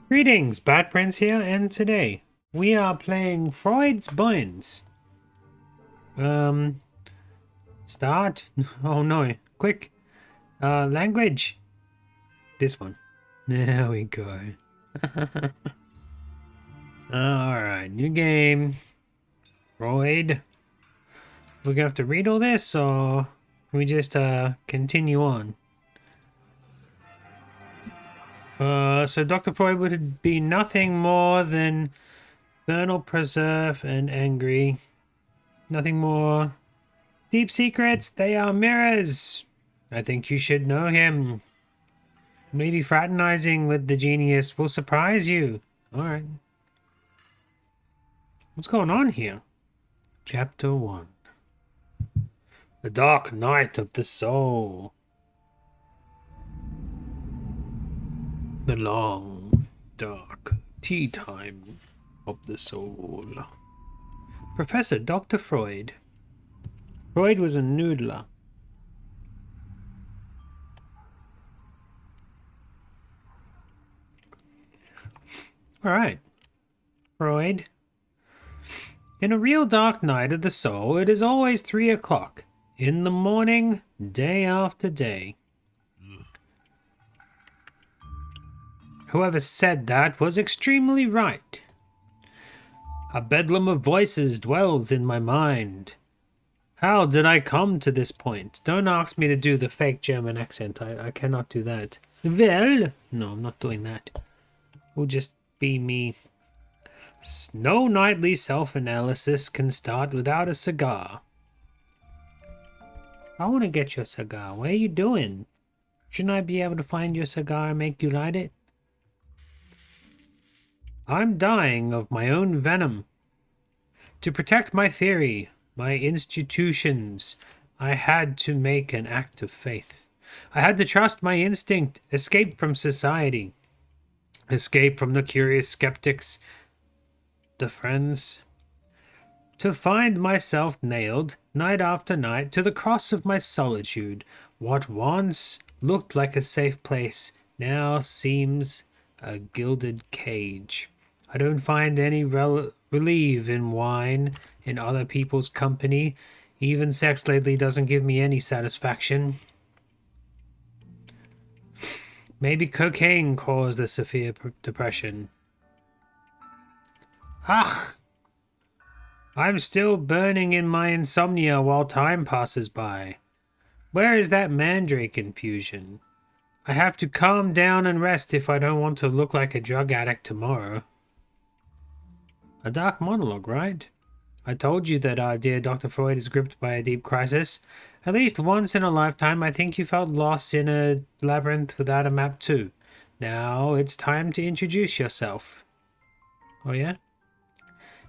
Greetings, Batprince here, and today we are playing Freud's Bones. Start? Oh no, quick. Language. This one. There we go. Alright, new game. Freud. We're gonna have to read all this, or can we just, continue on? So Dr. Freud would be nothing more than vernal, preserve, and angry. Nothing more. Deep secrets, they are mirrors. I think you should know him. Maybe fraternizing with the genius will surprise you. Alright. What's going on here? Chapter 1. The Dark Night of the Soul. The long, dark tea time of the soul. Professor Dr. Freud. Freud was a noodler. Alright. Freud. In a real dark night of the soul, it is always 3 o'clock. In the morning, day after day. Whoever said that was extremely right. A bedlam of voices dwells in my mind. How did I come to this point? Don't ask me to do the fake German accent. I cannot do that. Well, no, I'm not doing that. Will just be me. No nightly self-analysis can start without a cigar. I want to get your cigar. What are you doing? Shouldn't I be able to find your cigar and make you light it? I'm dying of my own venom. To protect my theory, my institutions, I had to make an act of faith. I had to trust my instinct, escape from society, escape from the curious skeptics, the friends, to find myself nailed, night after night, to the cross of my solitude. What once looked like a safe place now seems a gilded cage. I don't find any relief in wine, in other people's company. Even sex lately doesn't give me any satisfaction. Maybe cocaine caused the severe depression. Ach! I'm still burning in my insomnia while time passes by. Where is that mandrake infusion? I have to calm down and rest if I don't want to look like a drug addict tomorrow. A dark monologue, right? I told you that our dear Dr. Freud is gripped by a deep crisis. At least once in a lifetime, I think you felt lost in a labyrinth without a map too. Now it's time to introduce yourself. Oh yeah?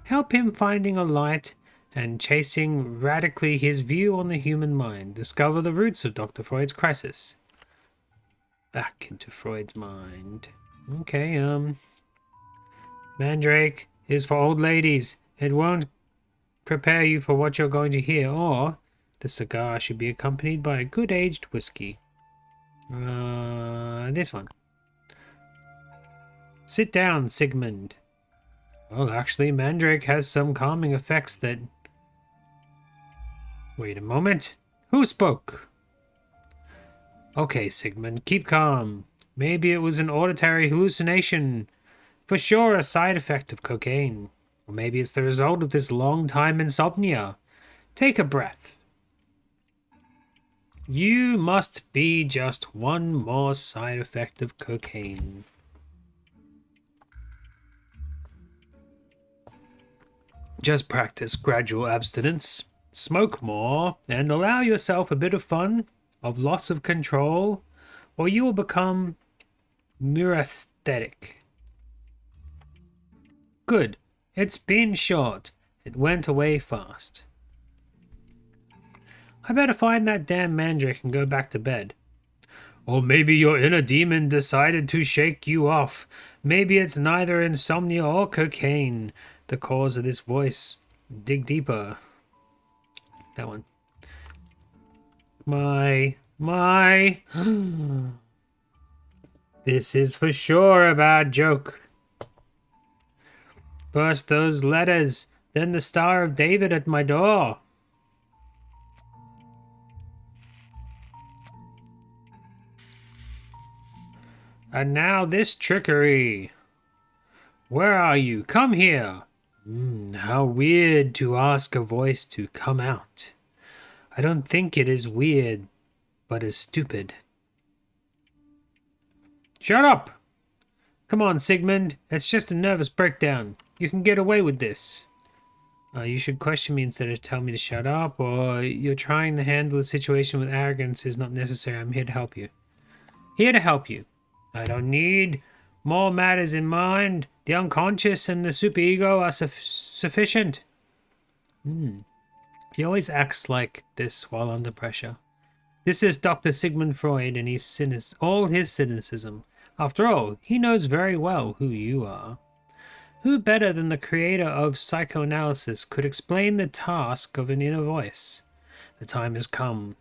Help him finding a light and chasing radically his view on the human mind. Discover the roots of Dr. Freud's crisis. Back into Freud's mind. Okay, Mandrake is for old ladies. It won't prepare you for what you're going to hear, or the cigar should be accompanied by a good aged whiskey. This one. Sit down, Sigmund. Well, actually, Mandrake has some calming effects that... Wait a moment. Who spoke? Okay, Sigmund, keep calm. Maybe it was an auditory hallucination. For sure, a side effect of cocaine. Or maybe it's the result of this long-time insomnia. Take a breath. You must be just one more side effect of cocaine. Just practice gradual abstinence. Smoke more and allow yourself a bit of fun, of loss of control, or you will become neurasthenic. Good. It's been short. It went away fast. I better find that damn mandrake and go back to bed. Or maybe your inner demon decided to shake you off. Maybe it's neither insomnia or cocaine, the cause of this voice. Dig deeper. That one. My. This is for sure a bad joke. First those letters, then the Star of David at my door. And now this trickery. Where are you? Come here. How weird to ask a voice to come out. I don't think it is weird, but is stupid. Shut up! Come on, Sigmund. It's just a nervous breakdown. You can get away with this. You should question me instead of tell me to shut up, or you're trying to handle the situation with arrogance is not necessary. I'm here to help you. Here to help you. I don't need more matters in mind. The unconscious and the superego are sufficient. He always acts like this while under pressure. This is Dr. Sigmund Freud and all his cynicism. After all, he knows very well who you are. Who better than the creator of psychoanalysis could explain the task of an inner voice? The time has come.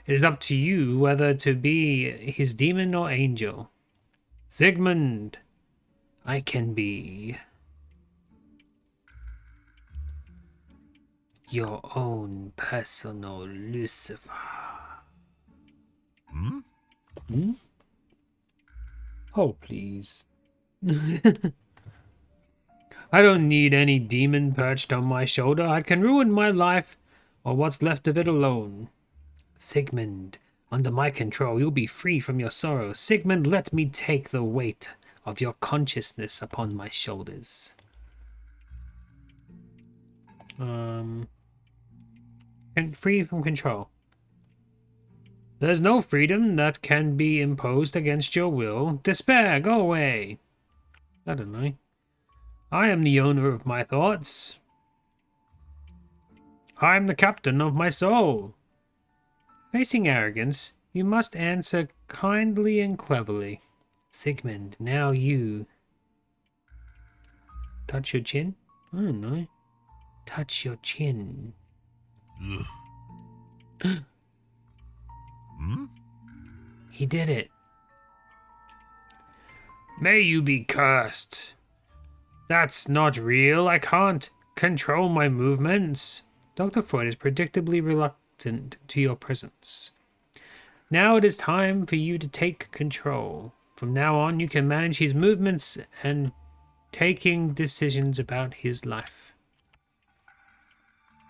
It is up to you whether to be his demon or angel. Sigmund, I can be your own personal Lucifer. Oh, please. I don't need any demon perched on my shoulder. I can ruin my life or what's left of it alone. Sigmund, under my control, you'll be free from your sorrow. Sigmund, let me take the weight of your consciousness upon my shoulders. And free from control. There's no freedom that can be imposed against your will. Despair, go away. I don't know. I am the owner of my thoughts. I am the captain of my soul. Facing arrogance, you must answer kindly and cleverly. Sigmund, now you. Touch your chin? I don't know. Touch your chin. He did it. May you be cursed. That's not real. I can't control my movements. Dr. Freud is predictably reluctant to your presence. Now it is time for you to take control. From now on, you can manage his movements and taking decisions about his life.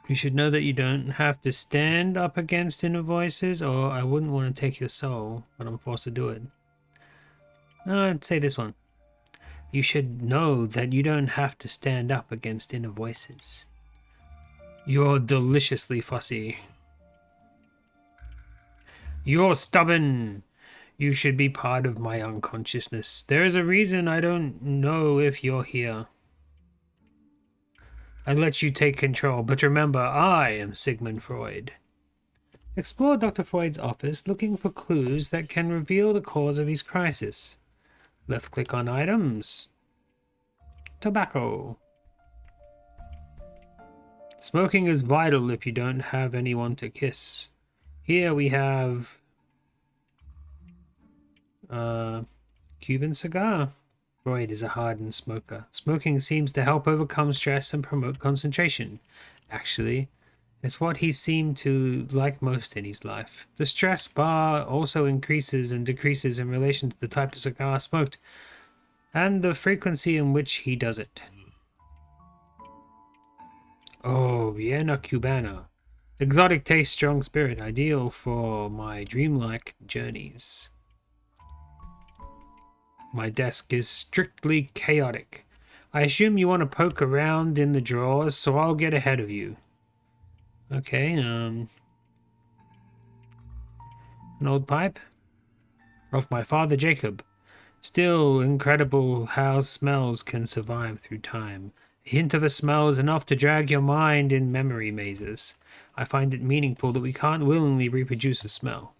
You should know that you don't have to stand up against inner voices, or I wouldn't want to take your soul, but I'm forced to do it. I'd say this one. You should know that you don't have to stand up against inner voices. You're deliciously fussy. You're stubborn. You should be part of my unconsciousness. There is a reason I don't know if you're here. I let you take control, but remember, I am Sigmund Freud. Explore Dr. Freud's office looking for clues that can reveal the cause of his crisis. Left-click on items. Tobacco. Smoking is vital if you don't have anyone to kiss. Here we have Cuban cigar. Freud is a hardened smoker. Smoking seems to help overcome stress and promote concentration. Actually, it's what he seemed to like most in his life. The stress bar also increases and decreases in relation to the type of cigar smoked and the frequency in which he does it. Oh, Vienna Cubana. Exotic taste, strong spirit, ideal for my dreamlike journeys. My desk is strictly chaotic. I assume you want to poke around in the drawers, so I'll get ahead of you. Okay, an old pipe? Of my father Jacob. Still incredible how smells can survive through time. A hint of a smell is enough to drag your mind in memory mazes. I find it meaningful that we can't willingly reproduce a smell.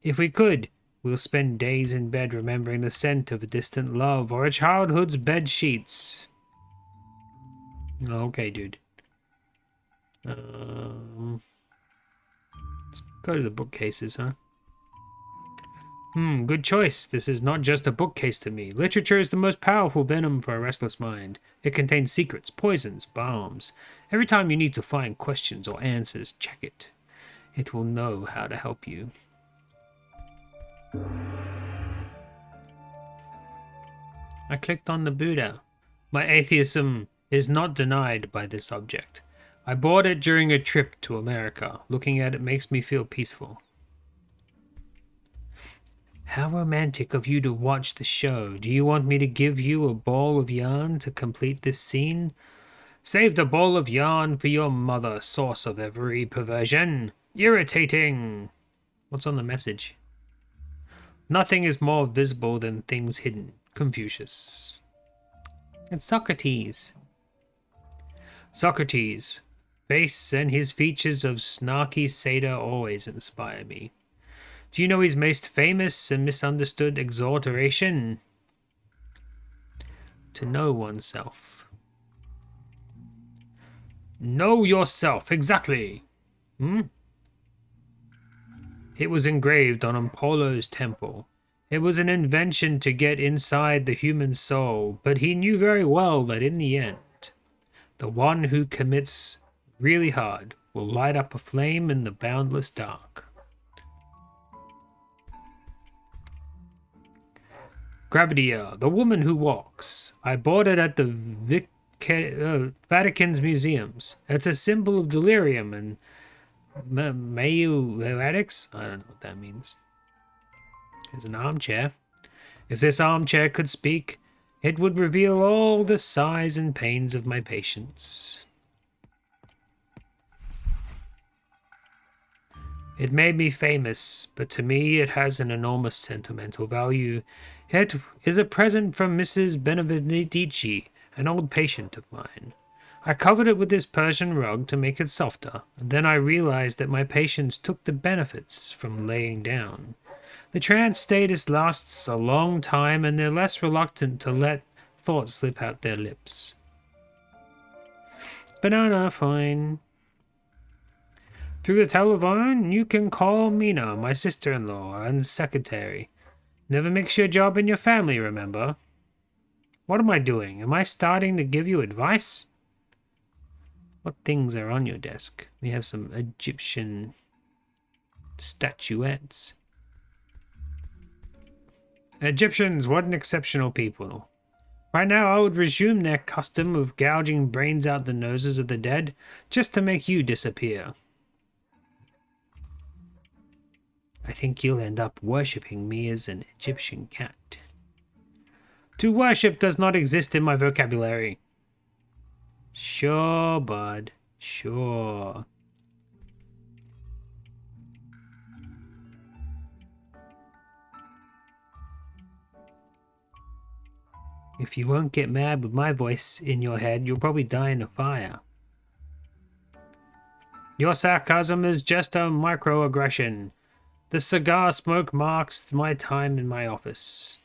If we could, we'll spend days in bed remembering the scent of a distant love or a childhood's bed sheets. Okay, dude. Let's go to the bookcases, huh? Good choice. This is not just a bookcase to me. Literature is the most powerful venom for a restless mind. It contains secrets, poisons, balms. Every time you need to find questions or answers, check it. It will know how to help you. I clicked on the Buddha. My atheism is not denied by this object. I bought it during a trip to America. Looking at it makes me feel peaceful. How romantic of you to watch the show. Do you want me to give you a ball of yarn to complete this scene? Save the ball of yarn for your mother, source of every perversion. Irritating. What's on the message? Nothing is more visible than things hidden. Confucius. It's Socrates. Socrates. Face and his features of snarky satyr always inspire me. Do you know his most famous and misunderstood exhortation? To know oneself. Know yourself, exactly. It was engraved on Apollo's temple. It was an invention to get inside the human soul, but he knew very well that in the end, the one who commits really hard will light up a flame in the boundless dark. Gravidia, the woman who walks. I bought it at the Vatican's museums. It's a symbol of delirium and Maeueratics? I don't know what that means. There's an armchair. If this armchair could speak, it would reveal all the sighs and pains of my patients. It made me famous, but to me it has an enormous sentimental value. It is a present from Mrs. Benevidici, an old patient of mine. I covered it with this Persian rug to make it softer, and then I realized that my patients took the benefits from laying down. The trance status lasts a long time, and they're less reluctant to let thoughts slip out their lips. Banana, fine. Through the telephone, you can call Mina, my sister-in-law and secretary. Never mix your job and your family, remember? What am I doing? Am I starting to give you advice? What things are on your desk? We have some Egyptian statuettes. Egyptians, what an exceptional people. Right now, I would resume their custom of gouging brains out the noses of the dead, just to make you disappear. I think you'll end up worshipping me as an Egyptian cat. To worship does not exist in my vocabulary. Sure, bud. Sure. If you won't get mad with my voice in your head, you'll probably die in a fire. Your sarcasm is just a microaggression. The cigar smoke marks my time in my office.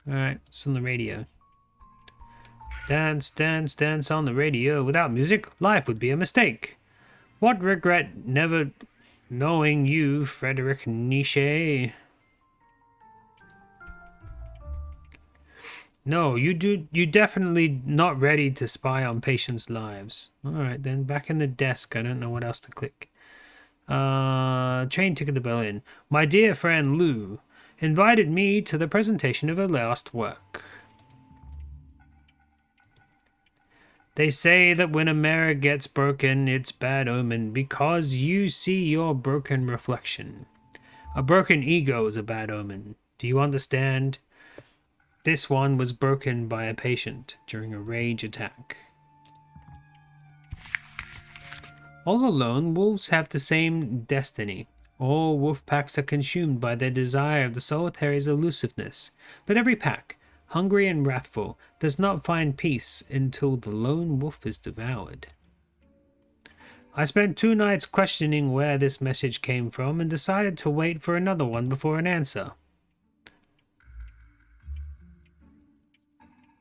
Alright, it's on the radio. Dance, dance, dance on the radio. Without music, life would be a mistake. What regret never knowing you, Frederick Nietzsche. No, you definitely not ready to spy on patients' lives. Alright then, back in the desk. I don't know what else to click. Train ticket to Berlin. My dear friend Lou invited me to the presentation of her last work. They say that when a mirror gets broken, it's bad omen because you see your broken reflection. A broken ego is a bad omen. Do you understand? This one was broken by a patient during a rage attack. All alone, wolves have the same destiny. All wolf packs are consumed by their desire of the solitary's elusiveness, but every pack, hungry and wrathful, does not find peace until the lone wolf is devoured. I spent 2 nights questioning where this message came from and decided to wait for another one before an answer.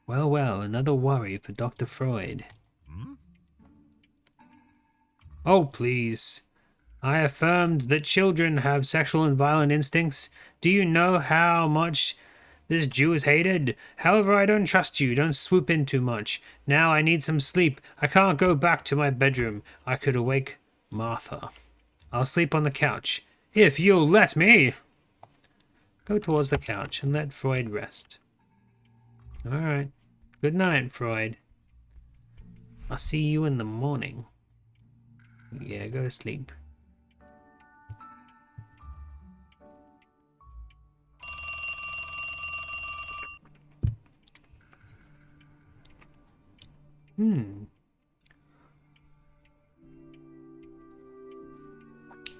Well, well, another worry for Dr. Freud. Oh, please. I affirmed that children have sexual and violent instincts. Do you know how much this Jew is hated? However, I don't trust you. Don't swoop in too much. Now I need some sleep. I can't go back to my bedroom. I could awake Martha. I'll sleep on the couch. If you'll let me. Go towards the couch and let Freud rest. All right. Good night, Freud. I'll see you in the morning. Yeah, go to sleep.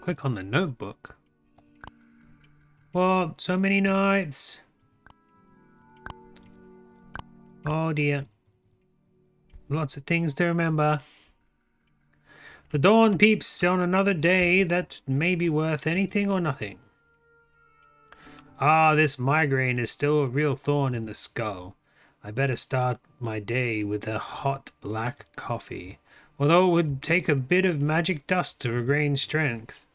Click on the notebook. What? So many nights? Oh dear. Lots of things to remember. The dawn peeps on another day that may be worth anything or nothing. Ah, this migraine is still a real thorn in the skull. I better start my day with a hot black coffee, although it would take a bit of magic dust to regain strength.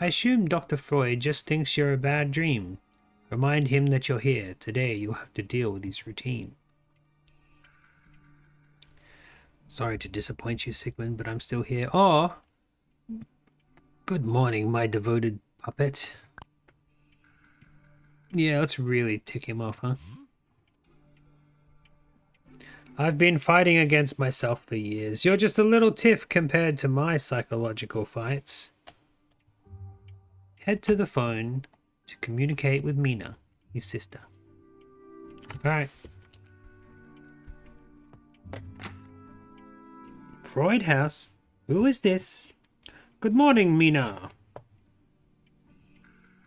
I assume Dr. Freud just thinks you're a bad dream. Remind him that you're here. Today you'll have to deal with his routine. Sorry to disappoint you, Sigmund, but I'm still here. Oh! Good morning, my devoted puppet. Yeah, let's really tick him off, huh? I've been fighting against myself for years. You're just a little tiff compared to my psychological fights. Head to the phone to communicate with Mina, his sister. Alright. Freud house. Who is this? Good morning, Mina.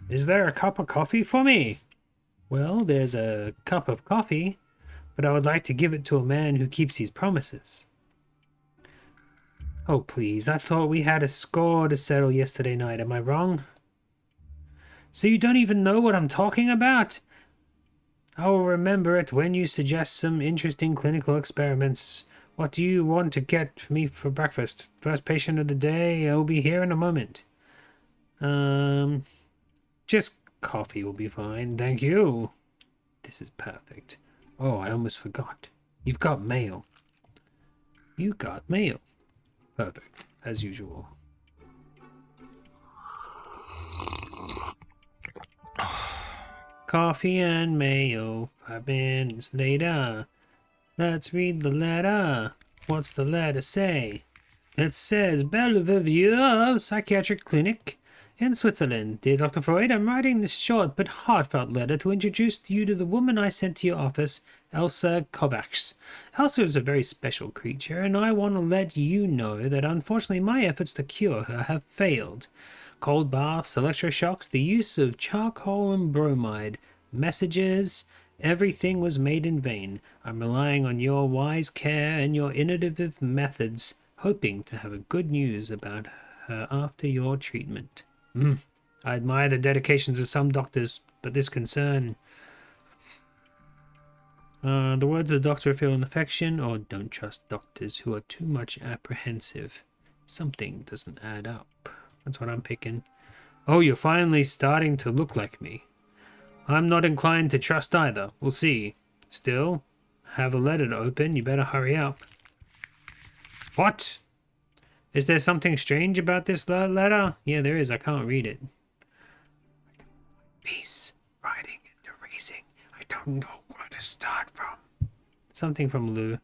Is there a cup of coffee for me? Well, there's a cup of coffee, but I would like to give it to a man who keeps his promises. Oh, please, I thought we had a score to settle yesterday night. Am I wrong? So you don't even know what I'm talking about? I will remember it when you suggest some interesting clinical experiments. What do you want to get for me for breakfast? First patient of the day. I'll be here in a moment. Just coffee will be fine. Thank you. This is perfect. Oh, I almost forgot. You've got mail. You got mail. Perfect, as usual. Coffee and mayo. 5 minutes later. Let's read the letter. What's the letter say? It says Bellevue Psychiatric Clinic in Switzerland. Dear Dr. Freud, I'm writing this short but heartfelt letter to introduce you to the woman I sent to your office, Elsa Kovacs. Elsa is a very special creature, and I want to let you know that unfortunately my efforts to cure her have failed. Cold baths, electroshocks, the use of charcoal and bromide, messages, everything was made in vain. I'm relying on your wise care and your innovative methods, hoping to have good news about her after your treatment. I admire the dedications of some doctors, but this concern... the words of the doctor feel an affection, or don't trust doctors who are too much apprehensive. Something doesn't add up. That's what I'm picking. Oh, you're finally starting to look like me. I'm not inclined to trust either. We'll see. Still, have a letter to open. You better hurry up. What? Is there something strange about this letter? Yeah, there is. I can't read it. Peace, writing, and erasing. I don't know where to start from. Something from Lou.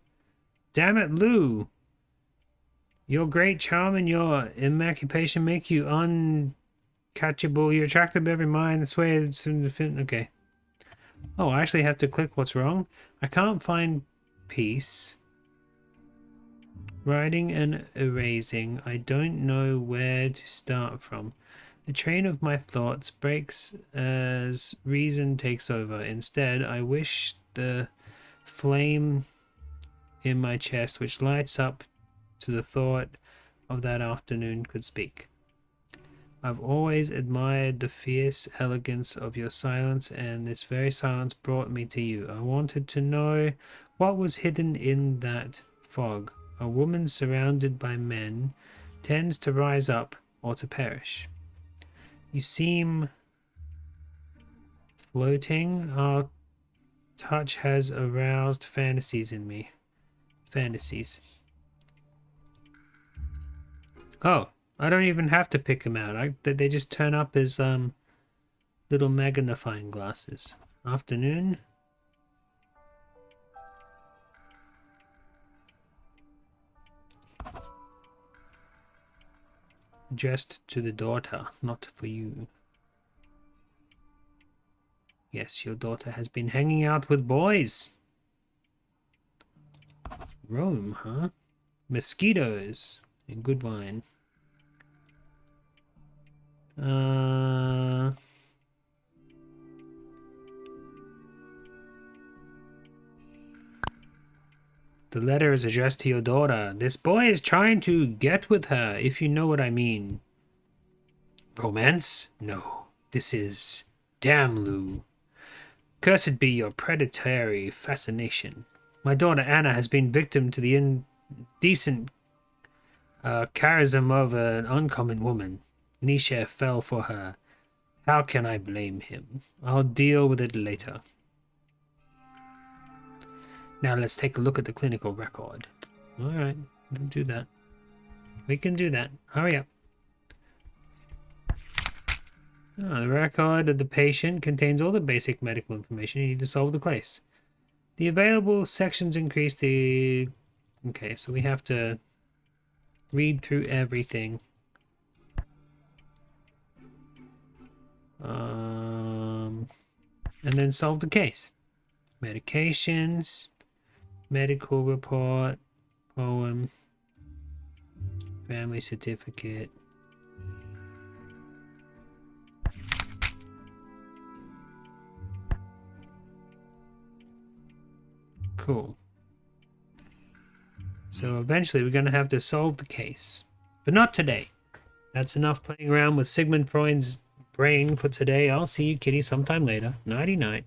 Damn it, Lou. Your great charm and your emancipation make you uncatchable. You're attractive to every mind. This way it's in the fin. Okay. Oh, I actually have to click what's wrong. I can't find peace. Writing and erasing. I don't know where to start from. The train of my thoughts breaks as reason takes over. Instead, I wish the flame in my chest, which lights up to the thought of that afternoon, could speak. I've always admired the fierce elegance of your silence, and this very silence brought me to you. I wanted to know what was hidden in that fog. A woman surrounded by men. tends to rise up or to perish. You seem floating. Our touch has aroused fantasies in me. Fantasies. Oh, I don't even have to pick them out. They just turn up as little magnifying glasses. Afternoon. Addressed to the daughter, not for you. Yes, your daughter has been hanging out with boys. Rome, huh? Mosquitoes and good wine. The letter is addressed to your daughter. This boy is trying to get with her, if you know what I mean. Romance? No. This is Damlu. Cursed be your predatory fascination. My daughter Anna has been victim to the indecent charism of an uncommon woman. Nisha fell for her. How can I blame him? I'll deal with it later. Now let's take a look at the clinical record. Alright, we can do that. We can do that. Hurry up. The record of the patient contains all the basic medical information you need to solve the case. The available sections increase the... Okay, so we have to read through everything. And then solve the case. Medications, medical report, poem, family certificate. Cool. So eventually we're going to have to solve the case. But not today. That's enough playing around with Sigmund Freud's brain for today. I'll see you kitty sometime later. Nighty night.